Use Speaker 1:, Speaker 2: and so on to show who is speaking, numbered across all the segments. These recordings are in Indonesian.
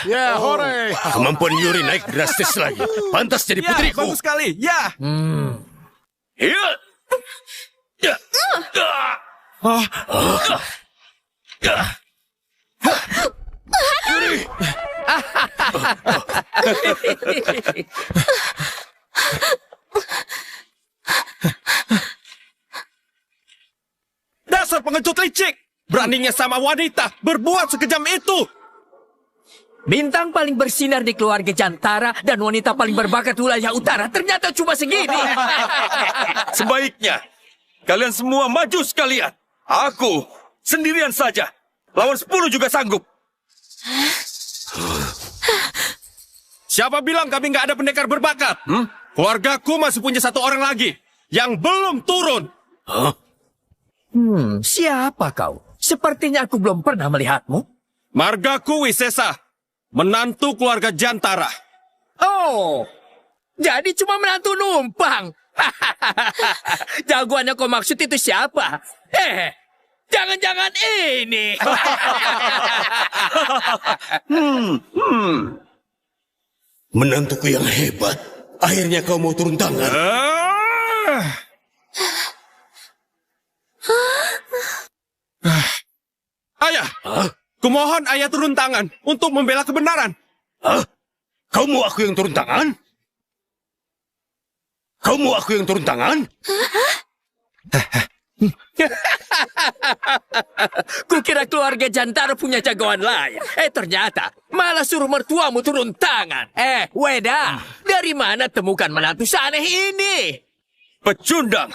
Speaker 1: Ya, hore.
Speaker 2: Kemampuan Yuri naik drastis lagi. Pantas jadi putriku.
Speaker 1: Bagus sekali. Ya.
Speaker 2: Iya. Ya. Yuri.
Speaker 1: Dasar pengecut licik. Beraninya sama wanita berbuat sekejam itu.
Speaker 3: Bintang paling bersinar di keluarga Jantara dan wanita paling berbakat wilayah utara ternyata cuma segini.
Speaker 4: Sebaiknya kalian semua maju sekalian. Aku sendirian saja. Lawan 10 juga sanggup.
Speaker 1: Siapa bilang kami nggak ada pendekar berbakat? Keluargaku masih punya 1 orang lagi yang belum turun.
Speaker 3: Siapa kau? Sepertinya aku belum pernah melihatmu.
Speaker 1: Margaku Wisesa, menantu keluarga Jantara.
Speaker 3: Oh, jadi cuma menantu numpang. Jagoannya kau maksud itu siapa? Jangan-jangan ini.
Speaker 2: Menantuku yang hebat. Akhirnya kau mau turun tangan.
Speaker 1: Ayah, kumohon ayah turun tangan untuk membela kebenaran.
Speaker 2: Kau mau aku yang turun tangan? Kau mau aku yang turun tangan?
Speaker 3: Kukira keluarga Jantara punya jagoan lain. Ternyata malah suruh mertuamu turun tangan. Weda, dari mana temukan menantu seaneh ini?
Speaker 4: Pecundang.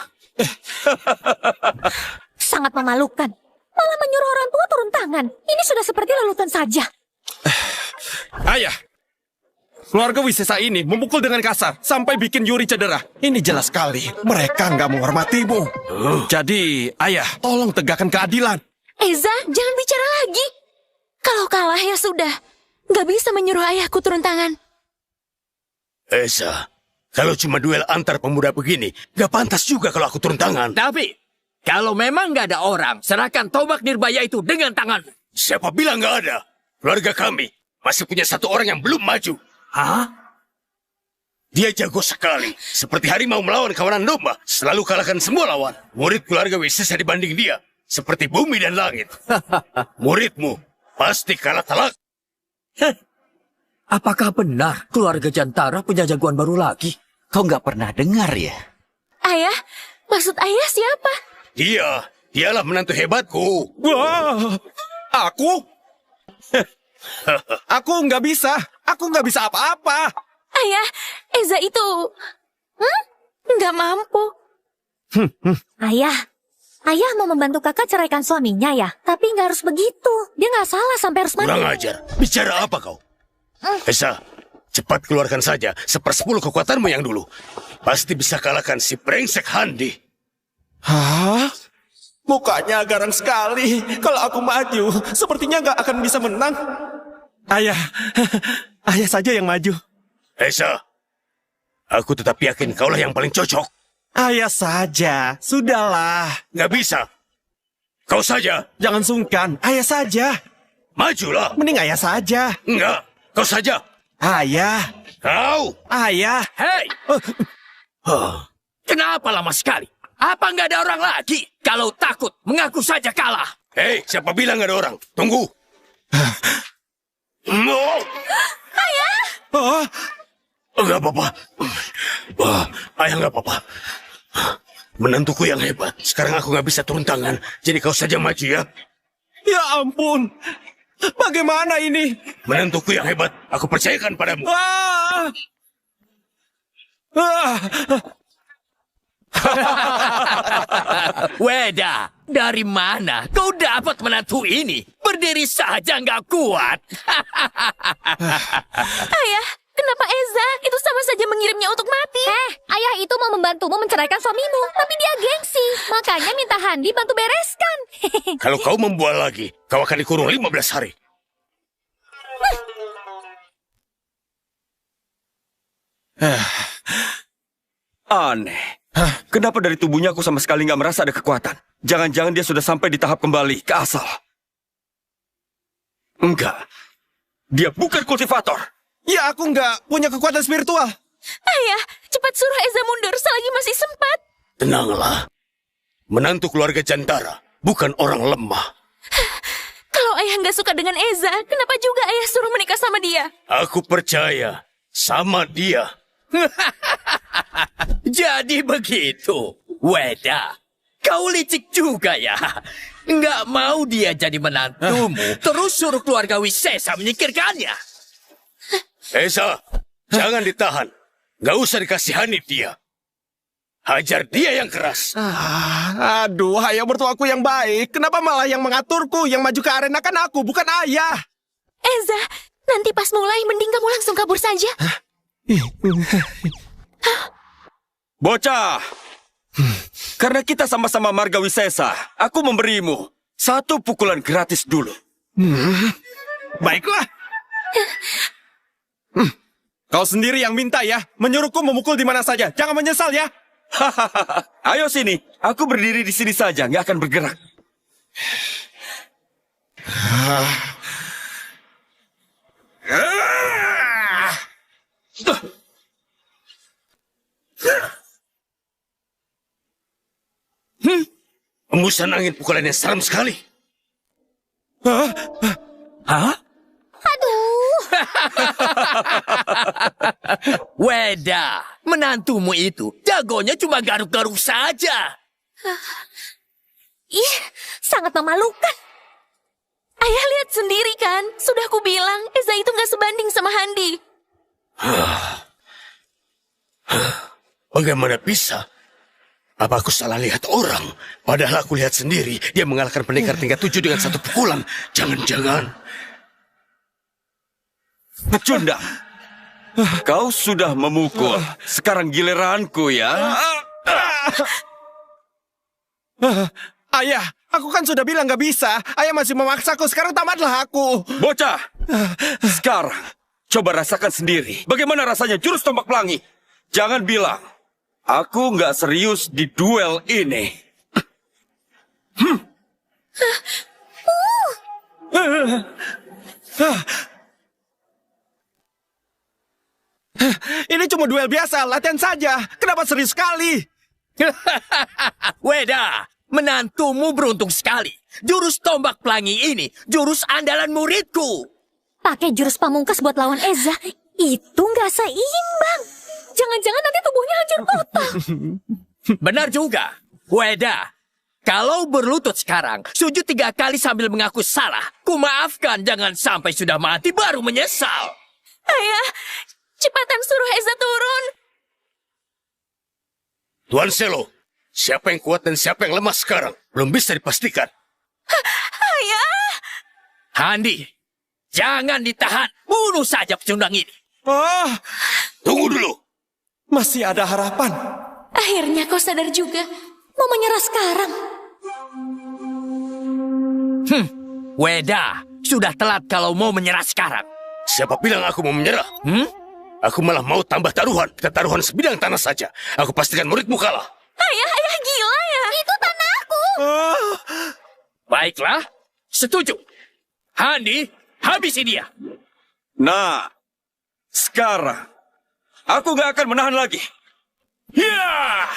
Speaker 5: Sangat memalukan. Malah menyuruh orang tua turun tangan. Ini sudah seperti lelutan saja.
Speaker 1: Ayah, keluarga Wisesa ini memukul dengan kasar sampai bikin Yuri cedera. Ini jelas sekali mereka nggak menghormatimu. Jadi, ayah, tolong tegakkan keadilan.
Speaker 5: Eza, jangan bicara lagi. Kalau kalah ya sudah. Nggak bisa menyuruh ayahku turun tangan.
Speaker 2: Esa, kalau cuma duel antar pemuda begini, gak pantas juga kalau aku turun tangan.
Speaker 3: Tapi, kalau memang nggak ada orang, serahkan tombak Nirbaya itu dengan tangan.
Speaker 2: Siapa bilang gak ada? Keluarga kami masih punya 1 orang yang belum maju.
Speaker 3: Hah?
Speaker 2: Dia jago sekali. Seperti harimau melawan kawanan domba. Selalu kalahkan semua lawan. Murid keluarga Wisesa dibanding dia. Seperti bumi dan langit. Muridmu pasti kalah telak.
Speaker 3: Apakah benar keluarga Jantara punya jagoan baru lagi?
Speaker 6: Kau nggak pernah dengar ya?
Speaker 5: Ayah, maksud ayah siapa?
Speaker 2: Dialah menantu hebatku.
Speaker 1: Wah, aku? Aku nggak bisa. Aku nggak bisa apa-apa.
Speaker 5: Ayah, Eza itu... nggak mampu. Ayah mau membantu kakak ceraikan suaminya ya? Tapi nggak harus begitu. Dia nggak salah sampai harus mati.
Speaker 2: Kurang ajar. Bicara apa kau? Esa, cepat keluarkan saja 1/10 kekuatanmu yang dulu. Pasti bisa kalahkan si brengsek Handi.
Speaker 1: Hah? Mukanya garang sekali. Kalau aku maju, sepertinya nggak akan bisa menang. Ayah saja yang maju.
Speaker 2: Esa, aku tetap yakin kaulah yang paling cocok.
Speaker 1: Ayah saja, sudahlah.
Speaker 2: Nggak bisa. Kau saja.
Speaker 1: Jangan sungkan, ayah saja.
Speaker 2: Majulah.
Speaker 1: Mending ayah saja.
Speaker 2: Enggak, kau saja.
Speaker 1: Ayah.
Speaker 2: Kau.
Speaker 1: Ayah.
Speaker 3: Hei! Kenapa lama sekali? Apa nggak ada orang lagi? Kalau takut, mengaku saja kalah.
Speaker 2: Hei, siapa bilang nggak ada orang? Tunggu.
Speaker 5: Ayah!
Speaker 1: Oh,
Speaker 2: Nggak apa-apa. Ayah nggak apa-apa. Menantuku yang hebat. Sekarang aku nggak bisa turun tangan. Jadi kau saja maju ya.
Speaker 1: ya ampun. Bagaimana ini?
Speaker 2: Menantuku yang hebat. Aku percayakan padamu.
Speaker 1: Ah!
Speaker 3: Weda, dari mana kau dapat menantu ini? Berdiri saja nggak kuat.
Speaker 5: Ayah, kenapa Eza? Itu sama saja mengirimnya untuk mati. Ayah itu mau membantumu menceraikan suamimu, tapi dia gengsi. Makanya minta Handi bantu bereskan.
Speaker 2: Kalau kau membual lagi, kau akan dikurung 15 hari.
Speaker 4: Aneh. Kenapa dari tubuhnya aku sama sekali nggak merasa ada kekuatan? Jangan-jangan dia sudah sampai di tahap kembali ke asal. Enggak. Dia bukan kultivator.
Speaker 1: Ya, aku nggak punya kekuatan spiritual.
Speaker 5: Ayah, cepat suruh Eza mundur selagi masih sempat.
Speaker 2: Tenanglah. Menantu keluarga Jantara bukan orang lemah.
Speaker 5: Kalau ayah nggak suka dengan Eza, kenapa juga ayah suruh menikah sama dia?
Speaker 2: Aku percaya sama dia.
Speaker 3: Jadi begitu. Weda, kau licik juga ya. Nggak mau dia jadi menantumu, terus suruh keluarga Wisesa menyingkirkannya.
Speaker 2: Esa, jangan ditahan. Gak usah dikasihani dia. Hajar dia yang keras.
Speaker 1: Aduh, ayah mertuaku yang baik. Kenapa malah yang mengaturku? Yang maju ke arena kan aku, bukan ayah.
Speaker 5: Eza, nanti pas mulai mending kamu langsung kabur saja.
Speaker 4: Bocah, karena kita sama-sama marga Wisesa, aku memberimu 1 pukulan gratis dulu.
Speaker 1: Baiklah. Kau sendiri yang minta ya, menyuruhku memukul di mana saja. Jangan menyesal ya.
Speaker 4: Hahaha, ayo sini. Aku berdiri di sini saja, nggak akan bergerak.
Speaker 2: Embusan angin pukulan yang seram sekali.
Speaker 4: Hah?
Speaker 3: Weda, menantumu itu jagonya cuma garuk-garuk saja.
Speaker 5: Ih, sangat memalukan. Ayah lihat sendiri kan, sudah aku bilang Eza itu nggak sebanding sama Handi.
Speaker 2: Bagaimana bisa? Apa aku salah lihat orang? Padahal aku lihat sendiri, dia mengalahkan pendekar tingkat 7 dengan 1 pukulan. Jangan-jangan.
Speaker 4: Pecundang, kau sudah memukul. Sekarang giliranku ya.
Speaker 1: Ayah, aku kan sudah bilang nggak bisa. Ayah masih memaksaku, sekarang tamatlah aku.
Speaker 4: Bocah, sekarang coba rasakan sendiri. Bagaimana rasanya jurus tombak pelangi? Jangan bilang, aku nggak serius di duel ini.
Speaker 1: Ini cuma duel biasa, latihan saja. Kenapa serius sekali?
Speaker 3: Weda, menantumu beruntung sekali. Jurus tombak pelangi ini, jurus andalan muridku.
Speaker 5: Pakai jurus pamungkas buat lawan Eza, itu nggak seimbang. Jangan-jangan nanti tubuhnya hancur total.
Speaker 3: Benar juga. Weda, kalau berlutut sekarang, sujud 3 kali sambil mengaku salah. Kumaafkan, jangan sampai sudah mati baru menyesal.
Speaker 5: Ayah, cepatan suruh Eza turun.
Speaker 2: Tuan Selo, siapa yang kuat dan siapa yang lemah sekarang? Belum bisa dipastikan.
Speaker 5: Ayah.
Speaker 3: Handi, jangan ditahan. Bunuh saja pecundang ini.
Speaker 1: Oh,
Speaker 2: Tunggu dulu.
Speaker 1: masih ada harapan.
Speaker 5: Akhirnya kau sadar juga. Mau menyerah sekarang.
Speaker 3: Weda, sudah telat kalau mau menyerah sekarang.
Speaker 2: Siapa bilang aku mau menyerah? Aku malah mau tambah taruhan. Kita taruhan sebidang tanah saja. Aku pastikan muridmu kalah.
Speaker 5: Ayah gila ya. Itu tanahku.
Speaker 3: Baiklah, setuju. Handi, habisi dia.
Speaker 4: Nah, sekarang aku nggak akan menahan lagi. Ya!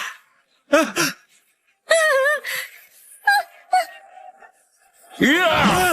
Speaker 4: Ya!